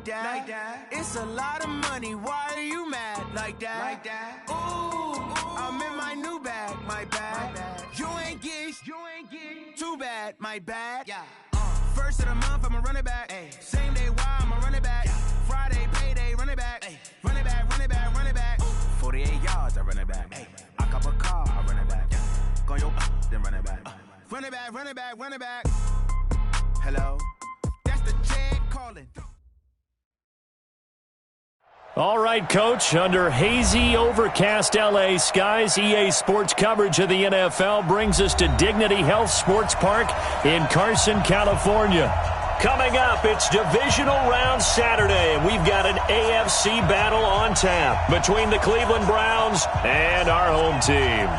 that. It's a lot of money. Why are you mad like that? Ooh, I'm in my new bag. My bad. You ain't get too bad. My bad. Yeah. First of the month, I'ma run it back. Ay. Same day, why I'ma run it back. Yeah. Friday, payday, run it back. Ay. Run it back, run it back, run it back. Ooh. 48 yards, I run it back. Ay. I cop a car, I run it back. Yeah. Go yo, then run it back. Run it back, run it back, run it back. Hello? That's the Chad calling. All right, Coach, under hazy, overcast L.A. skies, EA Sports coverage of the NFL brings us to Dignity Health Sports Park in Carson, California. Coming up, it's Divisional Round Saturday, and we've got an AFC battle on tap between the Cleveland Browns and our home team.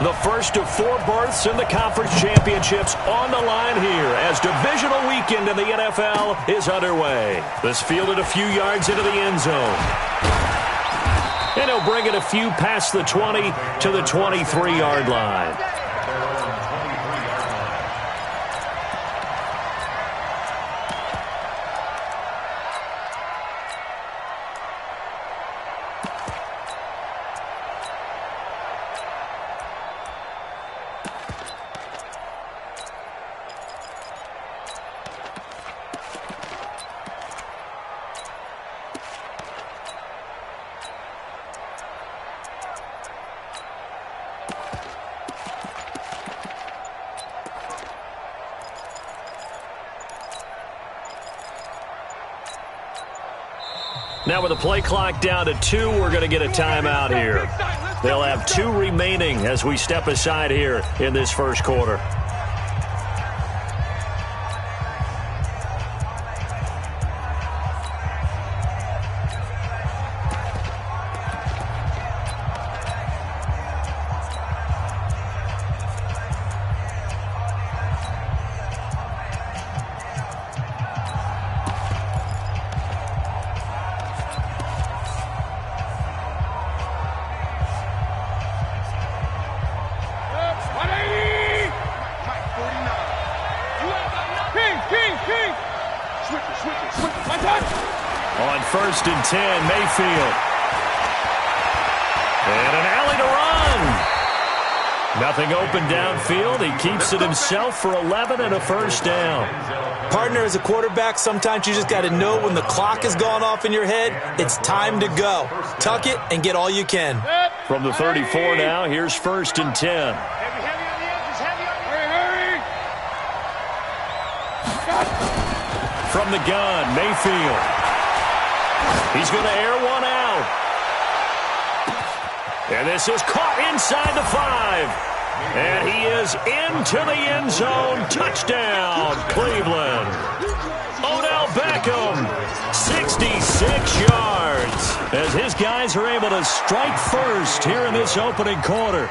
The first of 4 berths in the conference championships on the line here as divisional weekend in the NFL is underway. This fielded a few yards into the end zone. And he'll bring it a few past the 20 to the 23-yard line. Now with the play clock down to 2, we're going to get a timeout here. They'll have 2 remaining as we step aside here in this first quarter. On 1st and 10, Mayfield. And an alley to run. Nothing open downfield. He keeps it himself for 11 and a first down. Partner, as a quarterback, sometimes you just got to know when the clock has gone off in your head, it's time to go. Tuck it and get all you can. From the 34 now, here's 1st and 10. From the gun, Mayfield. He's going to air one out. And this is caught inside the 5. And he is into the end zone. Touchdown, Cleveland. Odell Beckham, 66 yards. As his guys are able to strike first here in this opening quarter.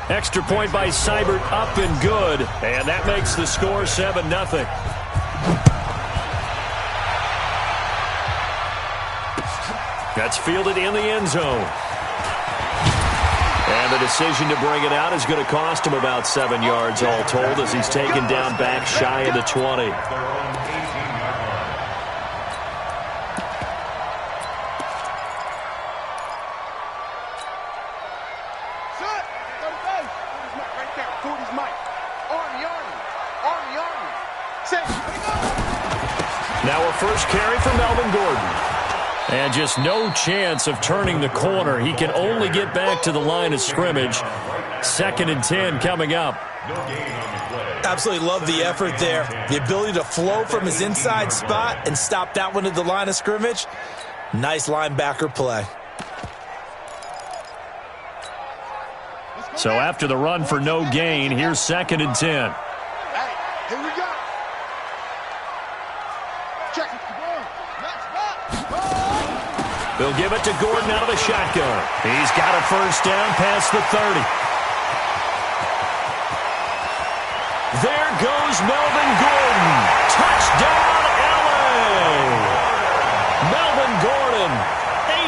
Extra point by Seibert up and good. And that makes the score 7-0. That's fielded in the end zone. And the decision to bring it out is going to cost him about 7 yards all told as he's taken down back shy of the 20. Now a first carry for Melvin Gordon. And just no chance of turning the corner. He can only get back to the line of scrimmage. 2nd and 10 coming up. Absolutely love the effort there. The ability to flow from his inside spot and stop that one at the line of scrimmage. Nice linebacker play. So after the run for no gain, here's 2nd and 10. Here we go. Check it. They'll give it to Gordon out of the shotgun. He's got a first down past the 30. There goes Melvin Gordon. Touchdown, LA! Melvin Gordon,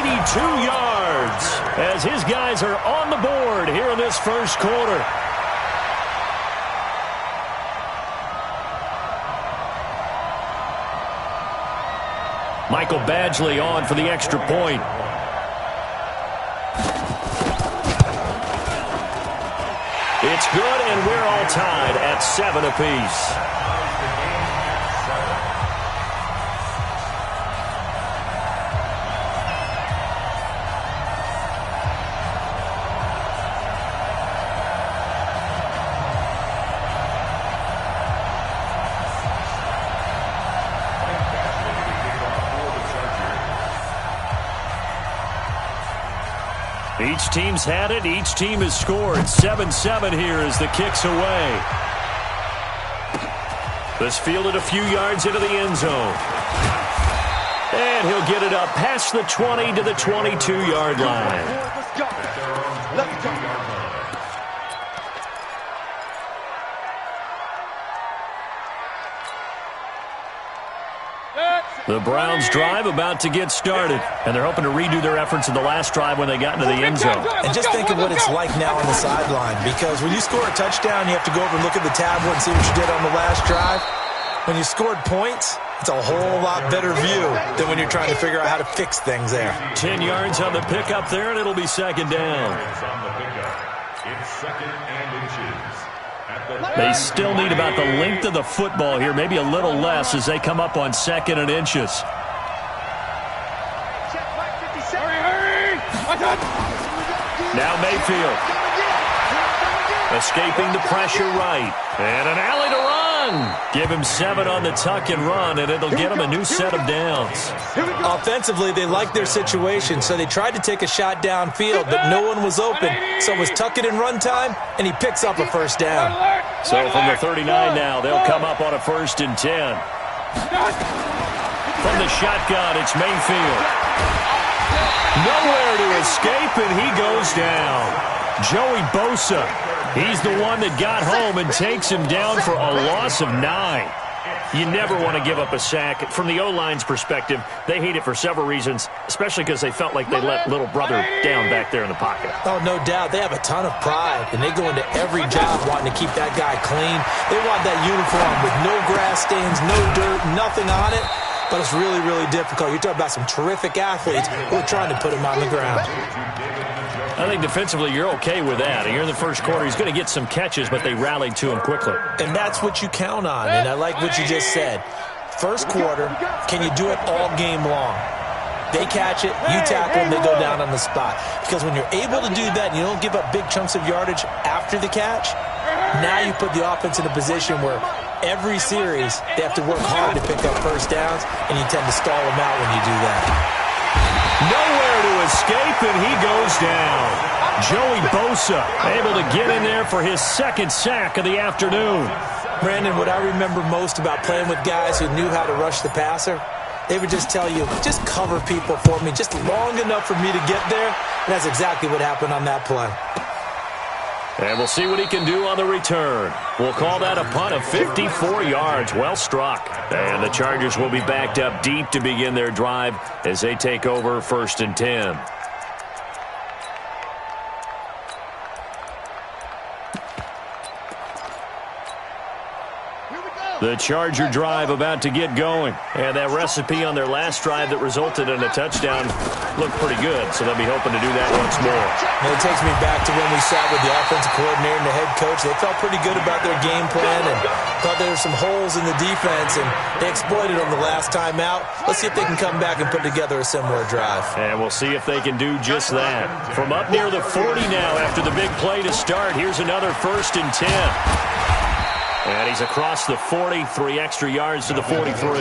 82 yards, as his guys are on the board here in this first quarter. Michael Badgley on for the extra point. It's good, and we're all tied at 7 apiece. Each team's had it. Each team has scored. 7-7 here as the kick's away. This fielded a few yards into the end zone. And he'll get it up past the 20 to the 22-yard line. Let's go. Let's go. The Browns drive about to get started, and they're hoping to redo their efforts in the last drive when they got into the end zone. And just think of what it's like now on the sideline, because when you score a touchdown, you have to go over and look at the tablet and see what you did on the last drive. When you scored points, it's a whole lot better view than when you're trying to figure out how to fix things there. 10 yards on the pickup there, and it'll be second down. It's second and inches. They still need about the length of the football here, maybe a little less as they come up on second and inches. Now Mayfield. Escaping the pressure right. And an alley to run. Give him 7 on the tuck and run, and it'll get him a new set of downs. Offensively, they liked their situation, so they tried to take a shot downfield, but no one was open. So it was tuck it and run time, and he picks up a first down. So from the 39 now, they'll come up on a 1st and 10. From the shotgun, it's Mayfield. Nowhere to escape, and he goes down. Joey Bosa. He's the one that got home and takes him down for a loss of 9. You never want to give up a sack. From the O-line's perspective, they hate it for several reasons, especially because they felt like they let little brother down back there in the pocket. Oh, no doubt. They have a ton of pride, and they go into every job wanting to keep that guy clean. They want that uniform with no grass stains, no dirt, nothing on it. But it's really, really difficult. You're talking about some terrific athletes who are trying to put him on the ground. I think defensively you're okay with that. Here in the first quarter, he's going to get some catches, but they rallied to him quickly. And that's what you count on, and I like what you just said. First quarter, can you do it all game long? They catch it, you tackle them, they go down on the spot. Because when you're able to do that and you don't give up big chunks of yardage after the catch, now you put the offense in a position where every series they have to work hard to pick up first downs, and you tend to stall them out when you do that. Nowhere to escape, and he goes down. Joey Bosa able to get in there for his 2nd sack of the afternoon. Brandon, what I remember most about playing with guys who knew how to rush the passer, they would just tell you, just cover people for me, just long enough for me to get there. And that's exactly what happened on that play. And we'll see what he can do on the return. We'll call that a punt of 54 yards. Well struck. And the Chargers will be backed up deep to begin their drive as they take over 1st and 10. The Charger drive about to get going. And that recipe on their last drive that resulted in a touchdown looked pretty good, so they'll be hoping to do that once more. And it takes me back to when we sat with the offensive coordinator and the head coach. They felt pretty good about their game plan and thought there were some holes in the defense, and they exploited them the last time out. Let's see if they can come back and put together a similar drive. And we'll see if they can do just that. From up near the 40 now after the big play to start, here's another 1st and 10. And he's across the 40, 3 extra yards to the 43.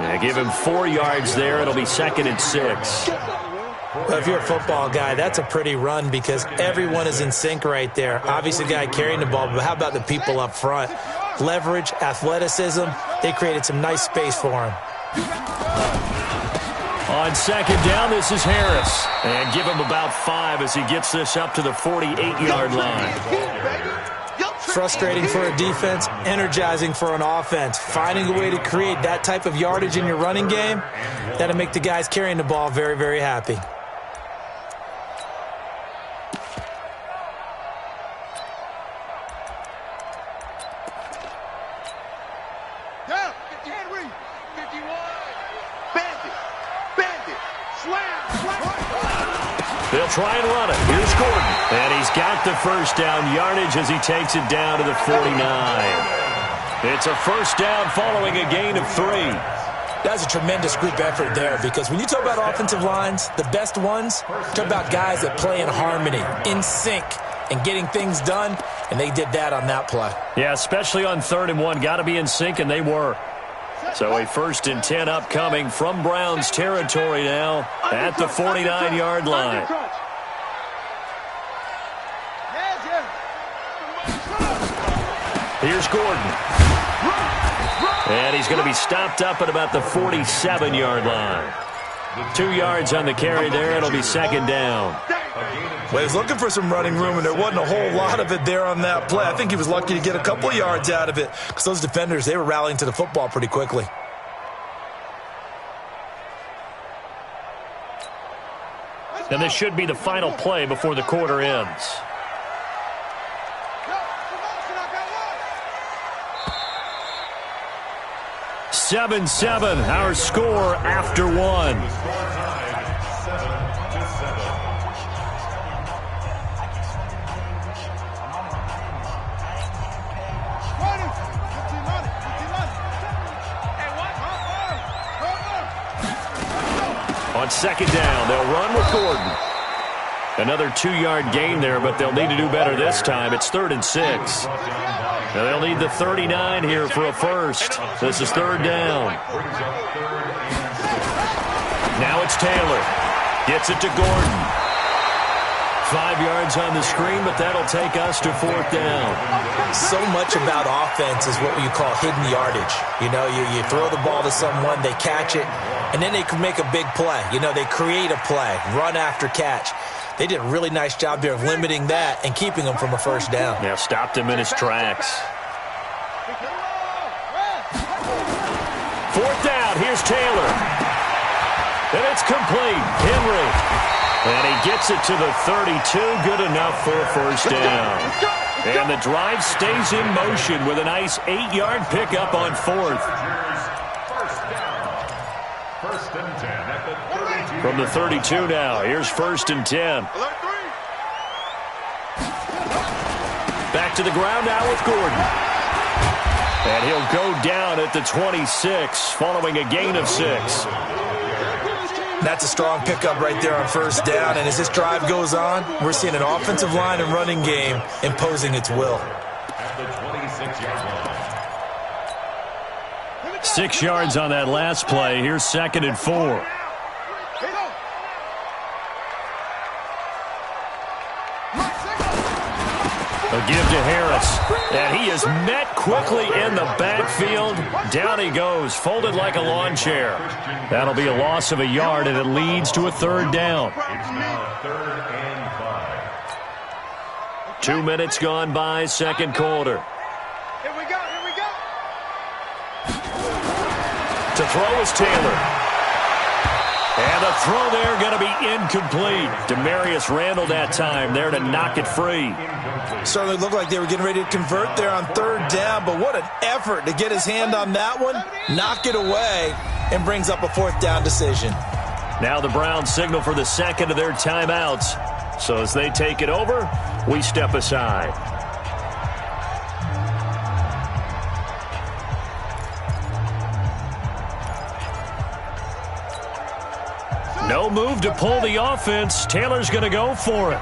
And give him 4 yards there. It'll be 2nd and 6. Well, if you're a football guy, that's a pretty run because everyone is in sync right there. Obviously, the guy carrying the ball, but how about the people up front? Leverage, athleticism, they created some nice space for him. On second down, this is Harris. And give him about 5 as he gets this up to the 48-yard line. Frustrating for a defense, energizing for an offense. Finding a way to create that type of yardage in your running game, that'll make the guys carrying the ball very, very happy. They'll try and run it. Here's Gordon. And he's got the first down yardage as he takes it down to the 49. It's a first down following a gain of 3. That's a tremendous group effort there, because when you talk about offensive lines, the best ones, talk about guys that play in harmony, in sync, and getting things done, and they did that on that play. Yeah, especially on 3rd and 1. Got to be in sync, and they were. So a 1st and 10 upcoming from Browns territory now at the 49-yard line. Here's Gordon. And he's going to be stopped up at about the 47-yard line. 2 yards on the carry there. It'll be second down. Well, he was looking for some running room, and there wasn't a whole lot of it there on that play. I think he was lucky to get a couple of yards out of it, because those defenders, they were rallying to the football pretty quickly. And this should be the final play before the quarter ends. Seven, our score after 1. On second down, they'll run with Gordon. Another 2-yard gain there, but they'll need to do better this time. It's 3rd and 6. Now they'll need the 39 here for a first. This is 3rd down. Now it's Taylor. Gets it to Gordon. 5 yards on the screen, but that'll take us to 4th down. So much about offense is what you call hidden yardage. You know, you throw the ball to someone, they catch it, and then they can make a big play. You know, they create a play, run after catch. They did a really nice job there of limiting that and keeping him from a first down. Yeah, stopped him in his tracks. 4th down, here's Taylor. And it's complete. Henry. And he gets it to the 32. Good enough for a first down. And the drive stays in motion with a nice 8-yard pickup on 4th. From the 32 now, here's 1st and 10. Back to the ground now with Gordon. And he'll go down at the 26 following a gain of 6. That's a strong pickup right there on first down, and as this drive goes on, we're seeing an offensive line and running game imposing its will. At the 26-yard line. 6 yards on that last play. Here's 2nd and 4. A give to Harris, and he is met quickly in the backfield. Down he goes, folded like a lawn chair. That'll be a loss of a yard, and it leads to a 3rd down. It's now 3rd and 5. 2 minutes gone by, second quarter. Here we go, here we go. To throw is Taylor. And the throw there going to be incomplete. Demarius Randall that time there to knock it free. Certainly looked like they were getting ready to convert there on 3rd down, but what an effort to get his hand on that one, knock it away, and brings up a 4th down decision. Now the Browns signal for the second of their timeouts. So as they take it over, we step aside. No move to pull the offense. Taylor's going to go for it.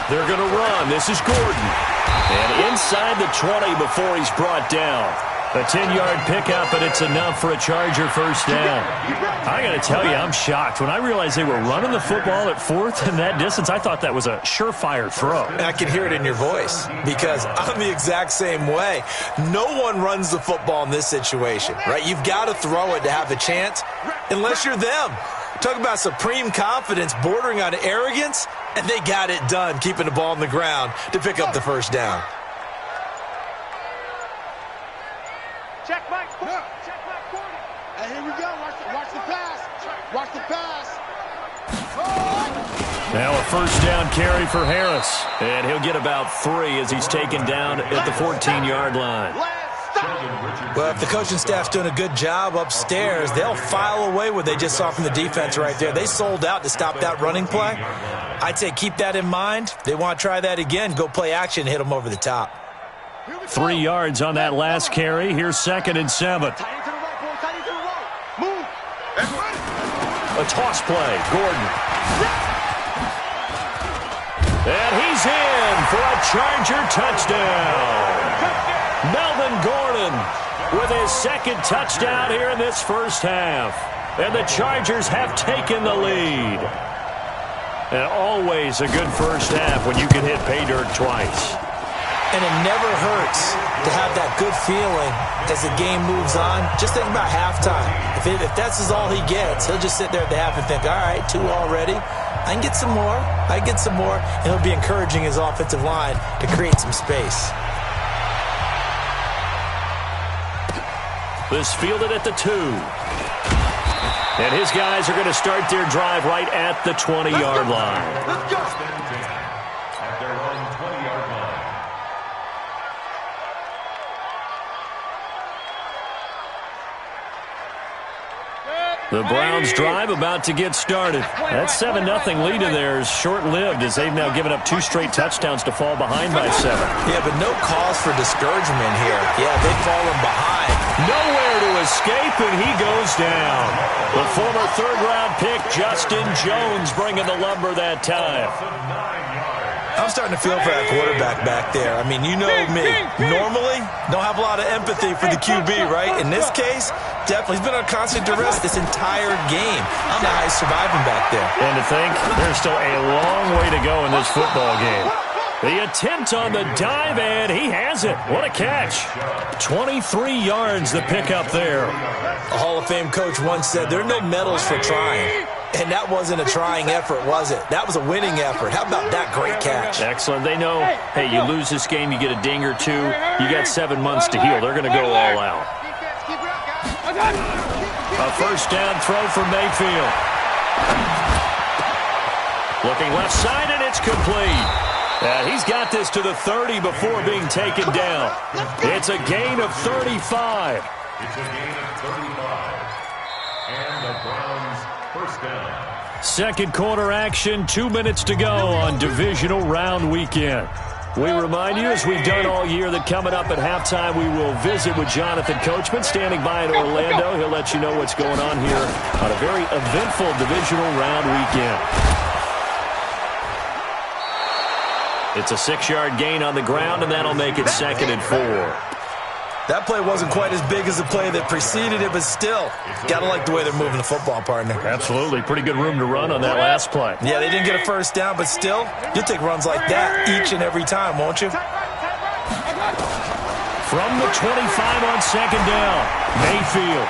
They're going to run. This is Gordon. And inside the 20 before he's brought down. A 10-yard pickup, and it's enough for a Charger first down. I got to tell you, I'm shocked. When I realized they were running the football at fourth in that distance, I thought that was a surefire throw. I can hear it in your voice because I'm the exact same way. No one runs the football in this situation, right? You've got to throw it to have a chance unless you're them. Talk about supreme confidence bordering on arrogance, and they got it done, keeping the ball on the ground to pick up the first down. Check my corner. Check my corner. And here we go. Watch the pass. Watch the pass. Now a first down carry for Harris. And he'll get about 3 as he's taken down at the 14-yard line. Well, if the coaching staff's doing a good job upstairs, they'll file away what they just saw from the defense right there. They sold out to stop that running play. I'd say keep that in mind. They want to try that again. Go play action and hit them over the top. 3 yards on that last carry. Here's 2nd and 7. Move. A toss play. Gordon. And he's in for a Charger touchdown. Melvin Gordon with his 2nd touchdown here in this first half. And the Chargers have taken the lead. And always a good first half when you can hit pay dirt twice. And it never hurts to have that good feeling as the game moves on. Just think about halftime. If that's all he gets, he'll just sit there at the half and think, all right, 2 already. I can get some more. I can get some more. And he'll be encouraging his offensive line to create some space. This fielded at the 2. And his guys are going to start their drive right at the 20-yard line. Let's go. At their own 20-yard line. The Browns drive about to get started. That 7-0 lead of theirs short-lived as they've now given up 2 straight touchdowns to fall behind by 7. Yeah, but no cause for discouragement here. Yeah, they've fallen behind. Nowhere to escape, and he goes down. The former third-round pick, Justin Jones, bringing the lumber that time. I'm starting to feel for that quarterback back there. I mean, you know me. Normally, don't have a lot of empathy for the QB, right? In this case, definitely. He's been on constant duress this entire game. I don't know how he's surviving back there. And to think, there's still a long way to go in this football game. The attempt on the dive, and he has it. What a catch. 23 yards the pickup there. A Hall of Fame coach once said, there are no medals for trying. And that wasn't a trying effort, was it? That was a winning effort. How about that great catch? Excellent. They know, hey, you lose this game, you get a ding or 2. You got 7 months to heal. They're going to go all out. A first down throw for Mayfield. Looking left side, and it's complete. He's got this to the 30 before being taken down. It's a gain of 35. It's a gain of 35. And the Browns first down. Second quarter action, 2 minutes to go on divisional round weekend. We remind you, as we've done all year, that coming up at halftime, we will visit with Jonathan Coachman, standing by in Orlando. He'll let you know what's going on here on a very eventful divisional round weekend. It's a 6-yard gain on the ground, and that'll make it 2nd and 4. That play wasn't quite as big as the play that preceded it, but still, got to like the way they're moving the football, partner. Absolutely. Pretty good room to run on that last play. Yeah, they didn't get a first down, but still, you'll take runs like that each and every time, won't you? From the 25 on 2nd down, Mayfield.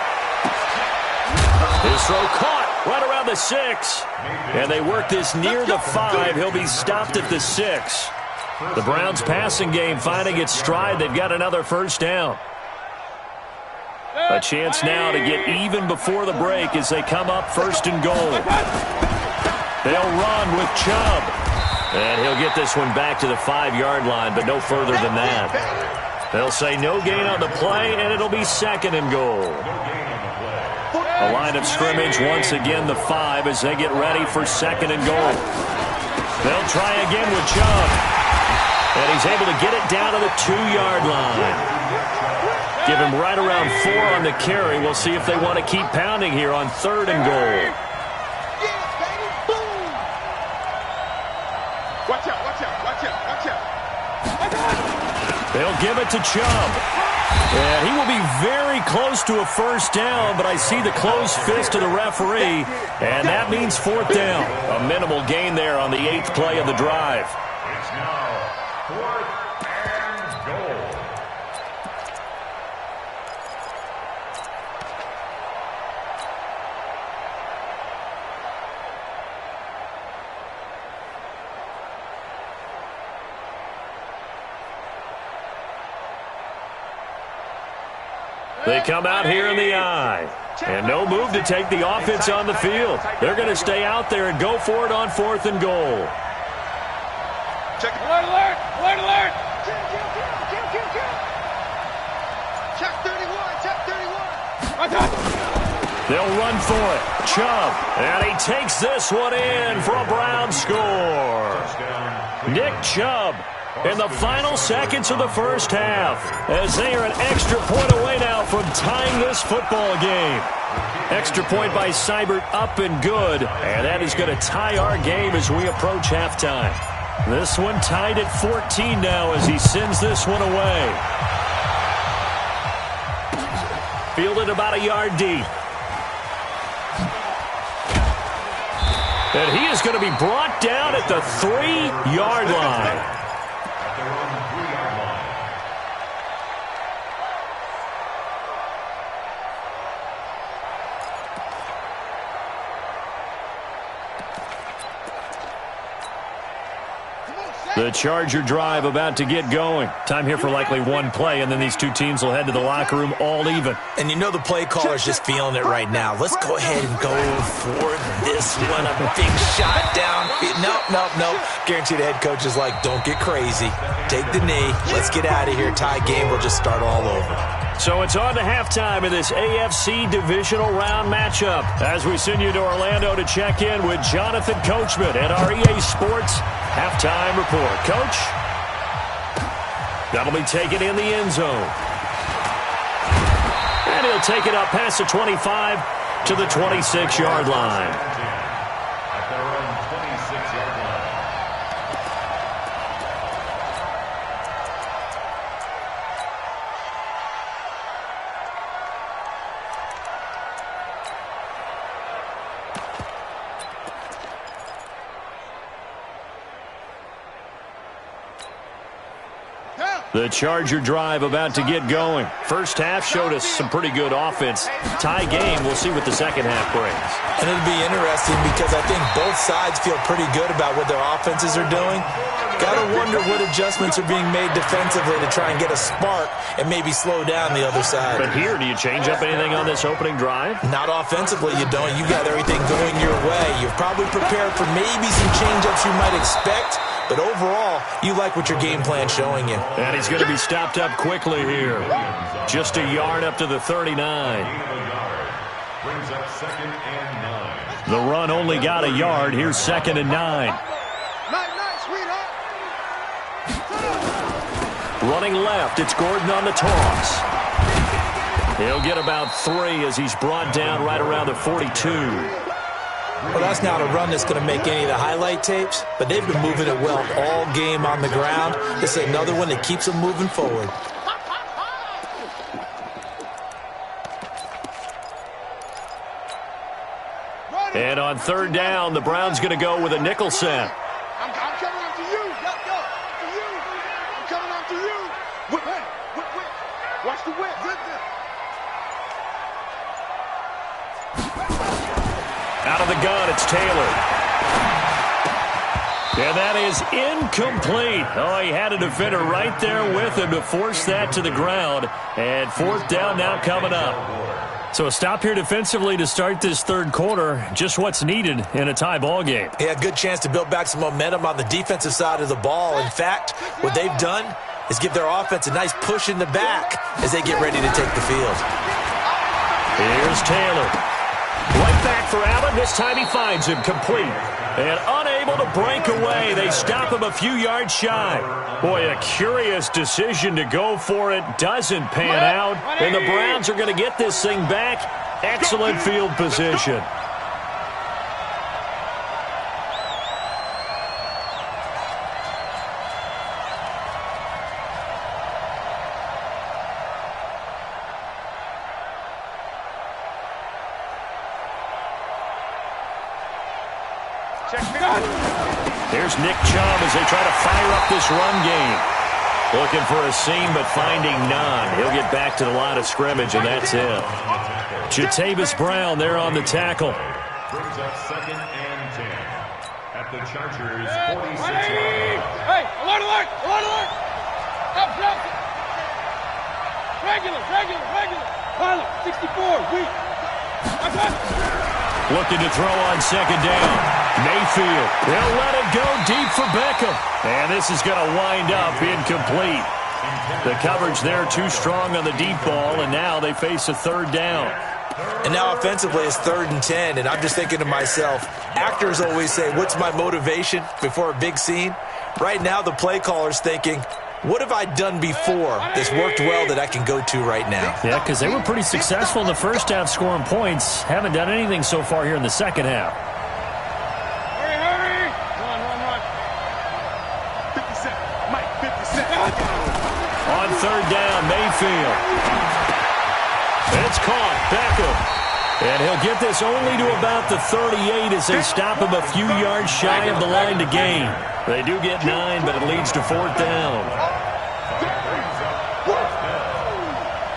His throw caught right around the 6. And they work this near the 5. He'll be stopped at the 6. The Browns passing game finding its stride. They've got another first down. A chance now to get even before the break as they come up 1st and goal. They'll run with Chubb. And he'll get this one back to the 5-yard line, but no further than that. They'll say no gain on the play, and it'll be 2nd and goal. A line of scrimmage once again, the 5, as they get ready for 2nd and goal. They'll try again with Chubb. And he's able to get it down to the 2-yard line. Give him right around 4 on the carry. We'll see if they want to keep pounding here on 3rd and goal. Watch out, watch out, watch out, watch out. They'll give it to Chubb. And he will be very close to a first down, but I see the closed fist of the referee, and that means fourth down. A minimal gain there on the 8th play of the drive. It's now 4th and goal. They come out here in the eye. And no move to take the offense on the field. They're going to stay out there and go for it on 4th and goal. Check. Alert, alert! Alert, alert! Check 31, check 31. They'll run for it. Chubb. And he takes this one in for a Brown score. Nick Chubb in the final seconds of the first half, as they are an extra point away now from tying this football game. Extra point by Seibert up and good, and that is going to tie our game as we approach halftime. This one tied at 14 now as he sends this one away. Fielded about a yard deep. And he is going to be brought down at the 3-yard line. The Charger drive about to get going. Time here for likely one play, and then these two teams will head to the locker room all even. And you know the play caller's just feeling it right now. Let's go ahead and go for this one. A big shot down. Nope. Guarantee the head coach is like, don't get crazy. Take the knee. Let's get out of here. Tie game. We'll just start all over. So it's on to halftime in this AFC divisional round matchup as we send you to Orlando to check in with Jonathan Coachman at our EA Sports halftime report. Coach, that'll be taken in the end zone. And he'll take it up past the 25 to the 26-yard line. At their own 26-yard line. The Charger drive about to get going. First half showed us some pretty good offense. Tie game, we'll see what the second half brings. And it'll be interesting because I think both sides feel pretty good about what their offenses are doing. Got to wonder what adjustments are being made defensively to try and get a spark and maybe slow down the other side. But here, do you change up anything on this opening drive? Not offensively, you don't. You got everything going your way. You've probably prepared for maybe some change-ups you might expect. But overall, you like what your game plan's showing you. And he's going to be stopped up quickly here. Just a yard up to the 39. Brings up 2nd and 9. The run only got a yard. Here's 2nd and 9. Night, sweetheart. Running left, it's Gordon on the toss. He'll get about 3 as he's brought down right around the 42. Well, that's not a run that's going to make any of the highlight tapes, but they've been moving it well all game on the ground. This is another one that keeps them moving forward. And on 3rd down, the Browns going to go with a nickel set. I'm coming after you. Let's go. For you. I'm coming after you. Whip. Watch the whip. Out of the gun, it's Taylor. And that is incomplete. Oh, he had a defender right there with him to force that to the ground. And 4th down now coming up. So a stop here defensively to start this 3rd quarter. Just what's needed in a tie ball game. Yeah, good chance to build back some momentum on the defensive side of the ball. In fact, what they've done is give their offense a nice push in the back as they get ready to take the field. Here's Taylor. Right back for Allen. This time he finds him complete. And unable to break away. They stop him a few yards shy. Boy, a curious decision to go for it. Doesn't pan out. And the Browns are going to get this thing back. Excellent field position. Here's Nick Chubb as they try to fire up this run game. Looking for a seam, but finding none. He'll get back to the line of scrimmage, and that's it. Jatavis Brown there on the tackle. Brings up 2nd and 10 at the Chargers' 46-yard line. Hey, alert, alert, alert, alert. Up, drop. Regular. Pilot, 64, weak. Looking to throw on 2nd down. Mayfield, they'll let it go deep for Beckham. And this is going to wind up incomplete. The coverage there too strong on the deep ball, and now they face a 3rd down. And now offensively it's 3rd and 10, and I'm just thinking to myself, actors always say, what's my motivation before a big scene? Right now the play caller's thinking, what have I done before that's worked well that I can go to right now? Yeah, because they were pretty successful in the first half scoring points. Haven't done anything so far here in the second half. Hurry. Run. 50 cent. Mike, 50 cent. On 3rd down, Mayfield. It's caught. Beckham. And he'll get this only to about the 38 as they stop him a few yards shy of the line to gain. They do get 9, but it leads to 4th down.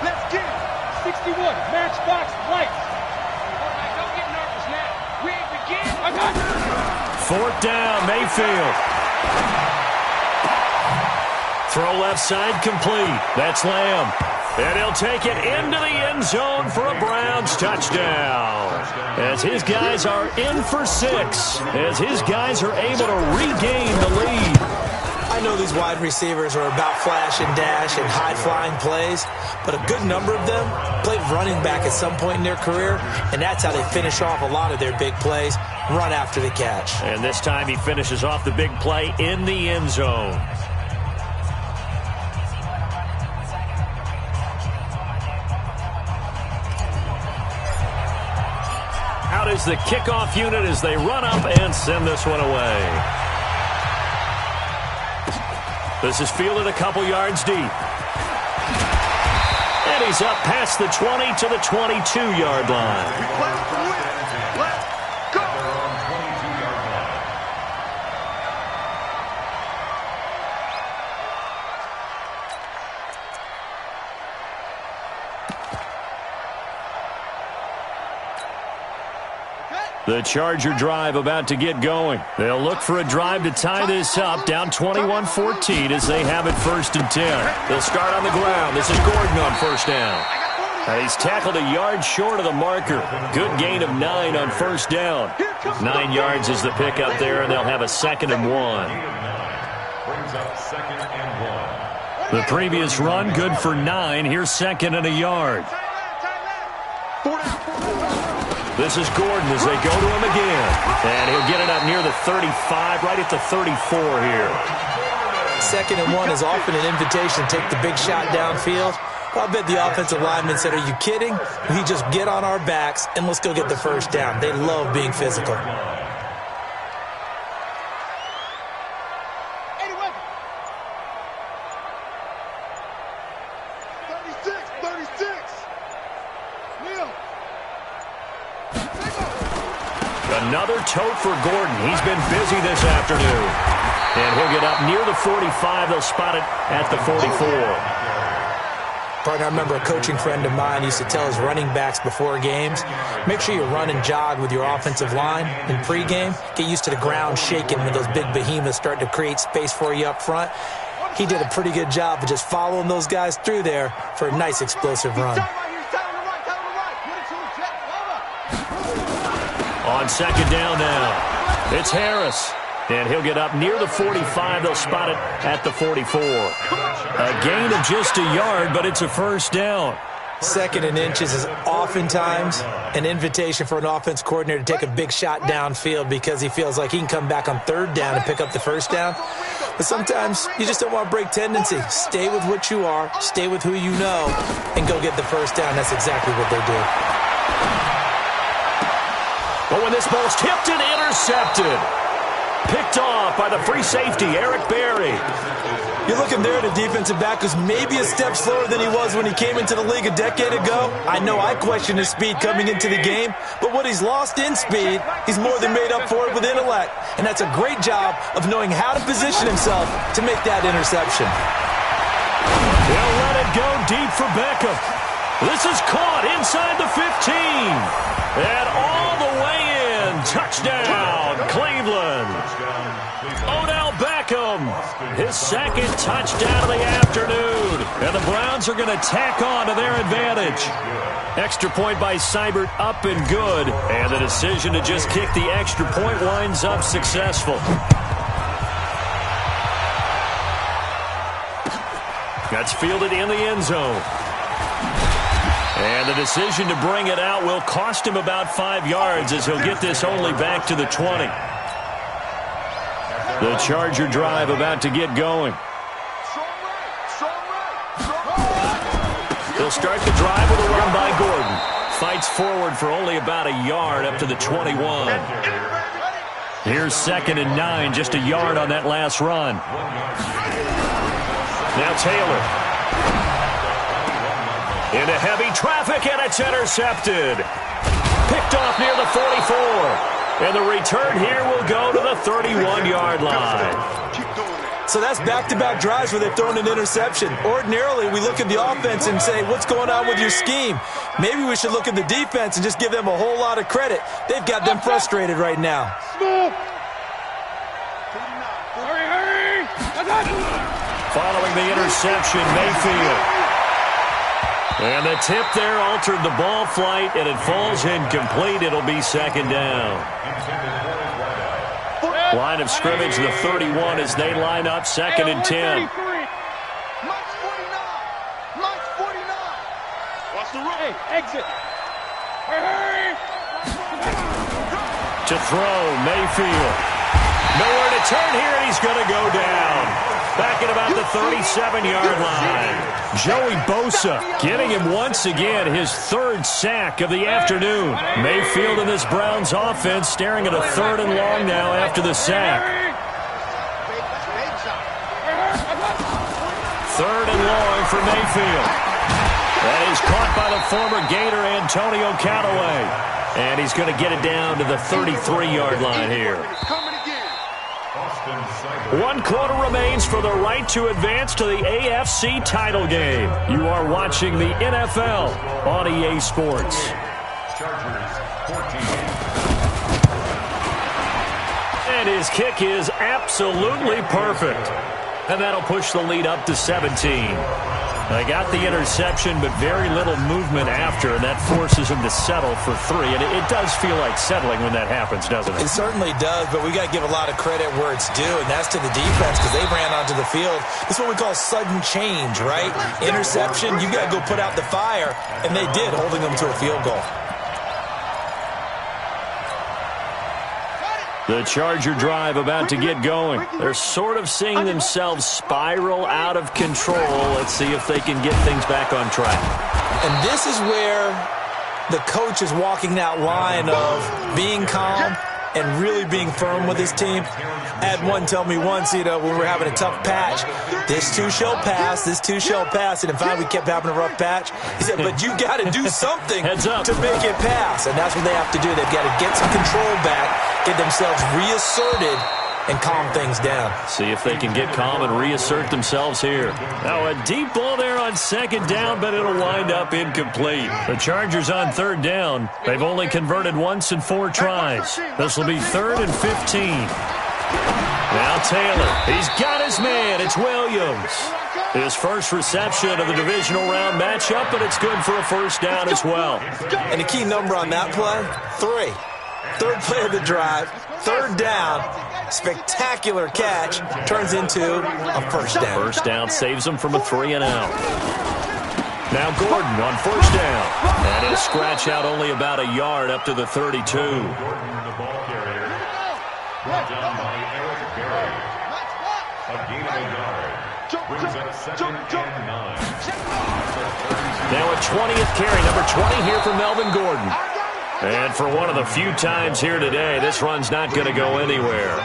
Let's get it. 61, matchbox lights. All right, don't get nervous now. We ain't begin. I got you. 4th down, Mayfield. Throw left side complete. That's Lamb. And he'll take it into the end zone for a Browns touchdown. As his guys are in for 6. As his guys are able to regain the lead. I know these wide receivers are about flash and dash and high-flying plays, but a good number of them played running back at some point in their career, and that's how they finish off a lot of their big plays, run after the catch. And this time he finishes off the big play in the end zone. Out is the kickoff unit as they run up and send this one away. This is fielded a couple yards deep. And he's up past the 20 to the 22-yard line. The Charger drive about to get going. They'll look for a drive to tie this up, down 21-14 as they have it 1st and 10. They'll start on the ground. This is Gordon on 1st down. And he's tackled a yard short of the marker. Good gain of 9 on 1st down. 9 yards is the pickup there, and they'll have a 2nd and 1. Brings up 2nd and 1. The previous run, good for 9. Here's 2nd and a yard. This is Gordon as they go to him again. And he'll get it up near the 35, right at the 34 here. 2nd and 1 is often an invitation to take the big shot downfield. Well, I bet the offensive lineman said, are you kidding? We just get on our backs and let's go get the 1st down. They love being physical. Another tote for Gordon. He's been busy this afternoon. And he'll get up near the 45. They'll spot it at the 44. Partner, I remember a coaching friend of mine used to tell his running backs before games, make sure you run and jog with your offensive line in pregame. Get used to the ground shaking when those big behemoths start to create space for you up front. He did a pretty good job of just following those guys through there for a nice explosive run. On 2nd down now, it's Harris. And he'll get up near the 45. They'll spot it at the 44. A gain of just a yard, but it's a 1st down. 2nd and inches is oftentimes an invitation for an offense coordinator to take a big shot downfield because he feels like he can come back on 3rd down and pick up the 1st down. But sometimes you just don't want to break tendency. Stay with what you are, stay with who you know, and go get the 1st down. That's exactly what they do. But when this ball's tipped and intercepted, picked off by the free safety, Eric Berry. You're looking there at a defensive back who's maybe a step slower than he was when he came into the league a decade ago. I know I questioned his speed coming into the game, but what he's lost in speed, he's more than made up for it with intellect. And that's a great job of knowing how to position himself to make that interception. He'll let it go deep for Beckham. This is caught inside the 15. And all the way in. Touchdown, Cleveland. Odell Beckham, his second touchdown of the afternoon. And the Browns are going to tack on to their advantage. Extra point by Seibert, up and good. And the decision to just kick the extra point winds up successful. That's fielded in the end zone. And the decision to bring it out will cost him about 5 yards as he'll get this only back to the 20. The Charger drive about to get going. He'll start the drive with a run by Gordon. Fights forward for only about a yard up to the 21. Here's 2nd and 9, just a yard on that last run. Now Taylor. Into heavy traffic, and it's intercepted. Picked off near the 44. And the return here will go to the 31-yard line. So that's back-to-back drives where they've thrown an interception. Ordinarily, we look at the offense and say, what's going on with your scheme? Maybe we should look at the defense and just give them a whole lot of credit. They've got them frustrated right now. Hurry! Following the interception, Mayfield. And the tip there altered the ball flight, and it falls incomplete. It'll be 2nd down. Line of scrimmage, the 31, as they line up 2nd and 10. Hey, exit. Hurry! To throw, Mayfield. Nowhere to turn here, and he's going to go down. Back at about the 37-yard line. Joey Bosa getting him once again his 3rd sack of the afternoon. Mayfield and this Browns offense staring at a 3rd and long now after the sack. 3rd and long for Mayfield. That is caught by the former Gator Antonio Callaway. And he's going to get it down to the 33-yard line here. 1 quarter remains for the right to advance to the AFC title game. You are watching the NFL on EA Sports. And his kick is absolutely perfect. And that'll push the lead up to 17. They got the interception, but very little movement after, and that forces him to settle for 3. And it does feel like settling when that happens, doesn't it? It certainly does, but we got to give a lot of credit where it's due, and that's to the defense because they ran onto the field. This is what we call sudden change, right? Interception, you got to go put out the fire, and they did, holding them to a field goal. The Charger drive about to get going. They're sort of seeing themselves spiral out of control. Let's see if they can get things back on track. And this is where the coach is walking that line of being calm and really being firm with his team. I had one tell me once, when we were having a tough patch, this too shall pass, this too shall pass. And in fact, we kept having a rough patch. He said, but you got to do something to make it pass. And that's what they have to do. They've got to get some control back, get themselves reasserted, and calm things down. See if they can get calm and reassert themselves here. Now a deep ball there on 2nd down, but it'll wind up incomplete. The Chargers on 3rd down. They've only converted once in 4 tries. This will be 3rd and 15. Now Taylor, he's got his man. It's Williams. His first reception of the divisional round matchup, but it's good for a 1st down as well. And the key number on that play, 3. 3rd play of the drive, 3rd down, spectacular catch, turns into a 1st down. 1st down saves him from a 3 and out. Now Gordon on 1st down. And he'll scratch out only about a yard up to the 32. Gordon, the ball carrier, brought down by Eric Berry. A gain of a yard. Brings up 2nd and 9. Now a 20th carry, number 20 here for Melvin Gordon. And for one of the few times here today, this run's not going to go anywhere.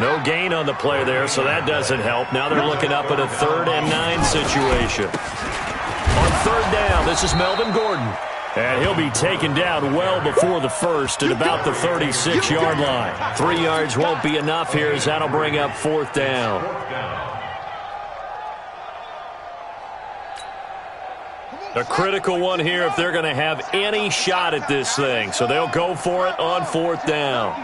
No gain on the play there, so that doesn't help. Now they're looking up at a 3rd and 9 situation. On 3rd down, this is Melvin Gordon. And he'll be taken down well before the first at about the 36-yard line. 3 yards won't be enough here as that'll bring up 4th down. A critical one here if they're going to have any shot at this thing. So they'll go for it on 4th down.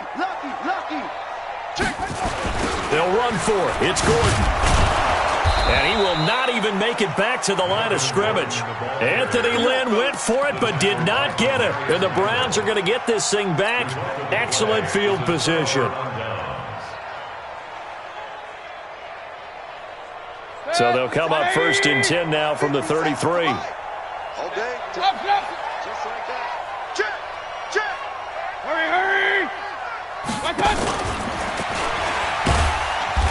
They'll run for it. It's Gordon. And he will not even make it back to the line of scrimmage. Anthony Lynn went for it but did not get it. And the Browns are going to get this thing back. Excellent field position. So they'll come up 1st and 10 now from the 33. All day. Just like that. Check. Hurry.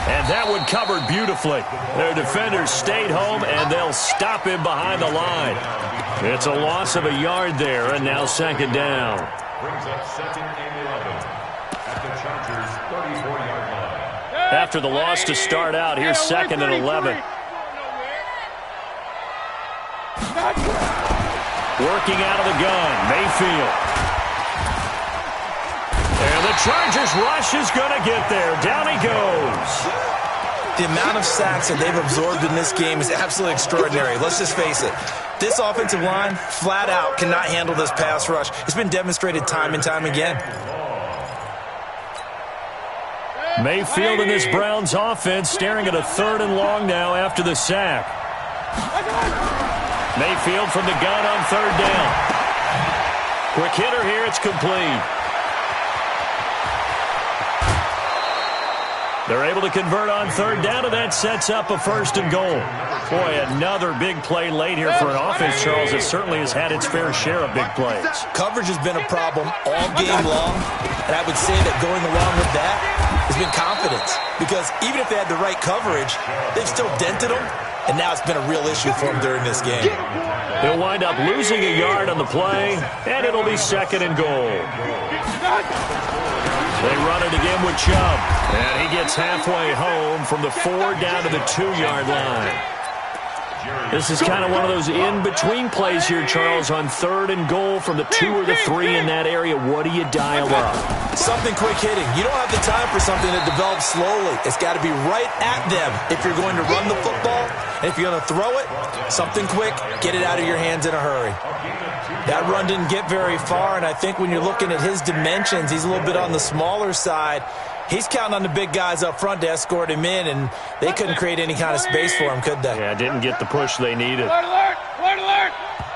And that one covered beautifully. Their defenders stayed home, and they'll stop him behind the line. It's a loss of a yard there, and now 2nd down. Brings up 2nd and 11 at the Chargers' 34-yard line. After the loss to start out, here's 2nd and 11. Working out of the gun, Mayfield. And the Chargers rush is going to get there. Down he goes. The amount of sacks that they've absorbed in this game is absolutely extraordinary. Let's just face it. This offensive line, flat out, cannot handle this pass rush. It's been demonstrated time and time again. Mayfield in this Browns offense staring at a 3rd and long now after the sack. Mayfield from the gun on 3rd down. Quick hitter here, it's complete. They're able to convert on 3rd down, and that sets up a 1st and goal. Boy, another big play late here for an offense, Charles, that certainly has had its fair share of big plays. Coverage has been a problem all game long, and I would say that going along with that has been confidence. Because even if they had the right coverage, they've still dented them, and now it's been a real issue for them during this game. He'll wind up losing a yard on the play, and it'll be 2nd and goal. They run it again with Chubb, and he gets halfway home from the 4 down to the 2-yard line. This is kind of one of those in-between plays here, Charles, on 3rd and goal from the 2 or the 3 in that area. What do you dial up? Something quick hitting. You don't have the time for something that develops slowly. It's got to be right at them if you're going to run the football. And if you're going to throw it, something quick, get it out of your hands in a hurry. That run didn't get very far, and I think when you're looking at his dimensions, he's a little bit on the smaller side. He's counting on the big guys up front to escort him in, and they couldn't create any kind of space for him, could they? Yeah, didn't get the push they needed. Alert!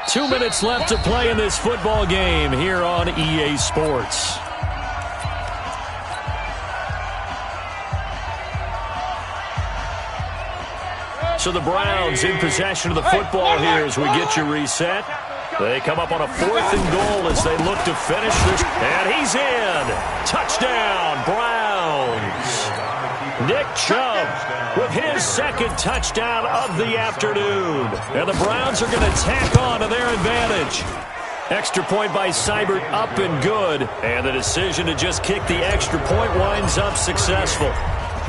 2 minutes left to play in this football game here on EA Sports. So the Browns in possession of the football here as we get you reset. They come up on a 4th and goal as they look to finish this. And he's in. Touchdown, Browns. Nick Chubb with his 2nd touchdown of the afternoon. And the Browns are going to tack on to their advantage. Extra point by Seibert up and good. And the decision to just kick the extra point winds up successful.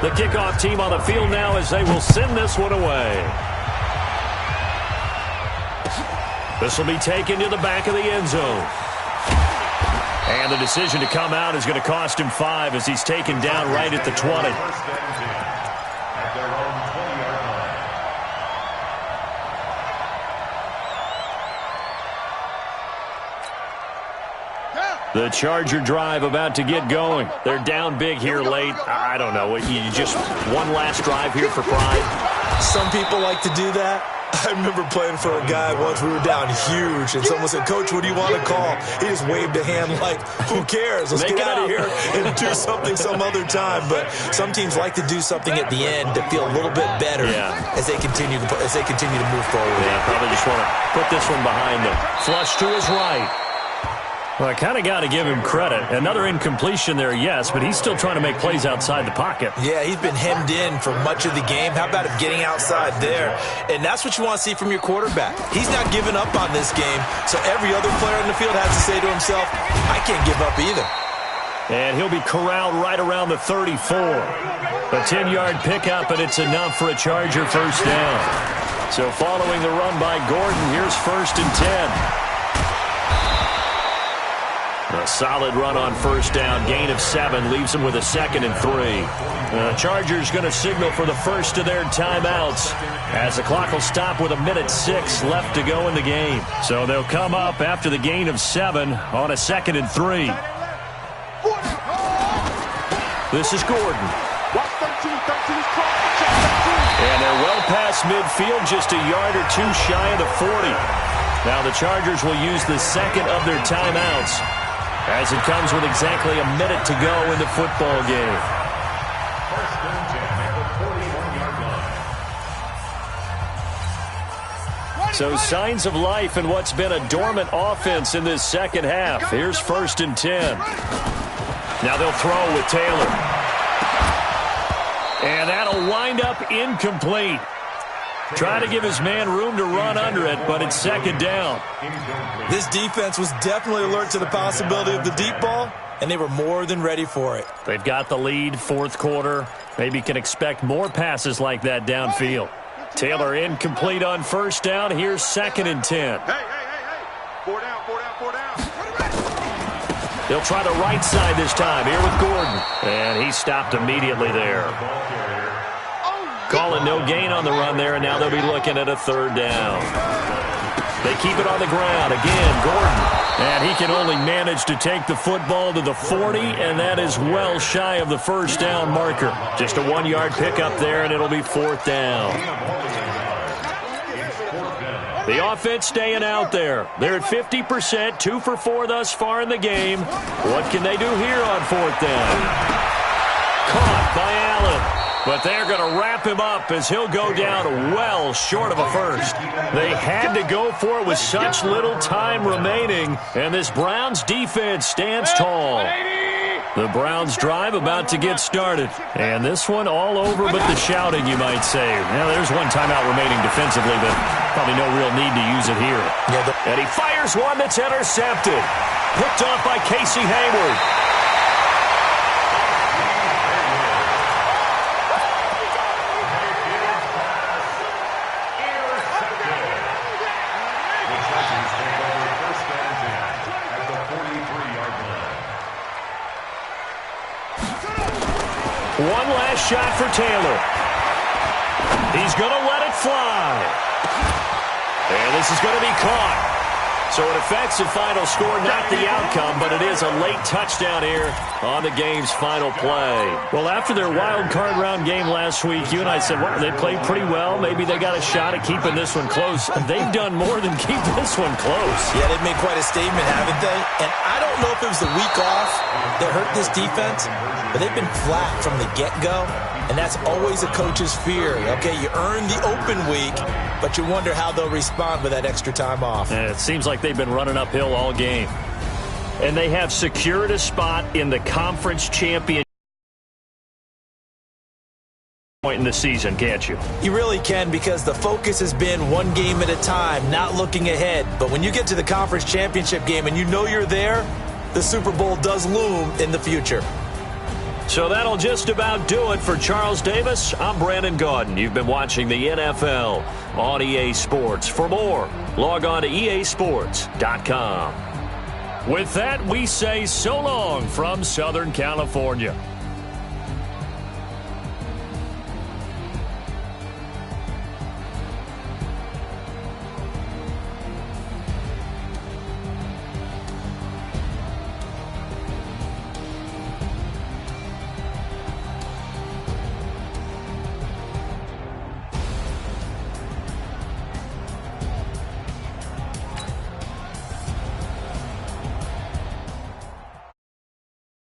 The kickoff team on the field now as they will send this one away. This will be taken to the back of the end zone. And the decision to come out is going to cost him 5 as he's taken down right at the 20. The Charger drive about to get going. They're down big here late. I don't know. You just one last drive here for pride. Some people like to do that. I remember playing for a guy once. We were down huge, and someone said, "Coach, what do you want to call?" He just waved a hand like, "Who cares? Let's get out of here and do something some other time." But some teams like to do something at the end to feel a little bit better as they continue to move forward. Yeah, probably just want to put this one behind them. Flush to his right. Well, I kind of got to give him credit. Another incompletion there, yes, but he's still trying to make plays outside the pocket. Yeah, he's been hemmed in for much of the game. How about him getting outside there? And that's what you want to see from your quarterback. He's not giving up on this game, so every other player on the field has to say to himself, I can't give up either. And he'll be corralled right around the 34. A 10-yard pickup, and it's enough for a Charger first down. So following the run by Gordon, here's 1st and 10. A solid run on first down. Gain of 7 leaves them with a 2nd and 3. The Chargers going to signal for the first of their timeouts as the clock will stop with 1:06 left to go in the game. So they'll come up after the gain of 7 on a 2nd and 3. This is Gordon. And they're well past midfield, just a yard or two shy of the 40. Now the Chargers will use the second of their timeouts as it comes with exactly a minute to go in the football game. So signs of life in what's been a dormant offense in this second half. Here's 1st and 10. Now they'll throw with Taylor. And that'll wind up incomplete. Trying to give his man room to run under it, but it's 2nd down. This defense was definitely alert to the possibility of the deep ball, and they were more than ready for it. They've got the lead, 4th quarter. Maybe can expect more passes like that downfield. Taylor incomplete on first down. Here's 2nd and 10. Hey. 4 down. They'll try the right side this time here with Gordon. And he stopped immediately there. Calling no gain on the run there, and now they'll be looking at a 3rd down. They keep it on the ground. Again, Gordon. And he can only manage to take the football to the 40, and that is well shy of the first down marker. Just a 1-yard pickup there, and it'll be 4th down. The offense staying out there. They're at 50%, 2 for 4 thus far in the game. What can they do here on 4th down? Caught by Allen. But they're going to wrap him up as he'll go down well short of a first. They had to go for it with such little time remaining, and this Browns defense stands tall. The Browns drive about to get started. And this one all over but the shouting, you might say. Now, there's one timeout remaining defensively, but probably no real need to use it here. And he fires one that's intercepted. Picked off by Casey Hayward. One last shot for Taylor. He's going to let it fly. And this is going to be caught. So it affects the final score, not the outcome, but it is a late touchdown here on the game's final play. Well, after their wild card round game last week, you and I said, well, they played pretty well. Maybe they got a shot at keeping this one close. They've done more than keep this one close. Yeah, they've made quite a statement, haven't they? And I don't know if it was the week off that hurt this defense, but they've been flat from the get-go. And that's always a coach's fear. Okay, you earn the open week, but you wonder how they'll respond with that extra time off. And it seems like they've been running uphill all game. And they have secured a spot in the conference championship point in the season, can't you? You really can, because the focus has been one game at a time, not looking ahead. But when you get to the conference championship game and you know you're there, the Super Bowl does loom in the future. So that'll just about do it for Charles Davis. I'm Brandon Gaudin. You've been watching the NFL on EA Sports. For more, log on to easports.com. With that, we say so long from Southern California.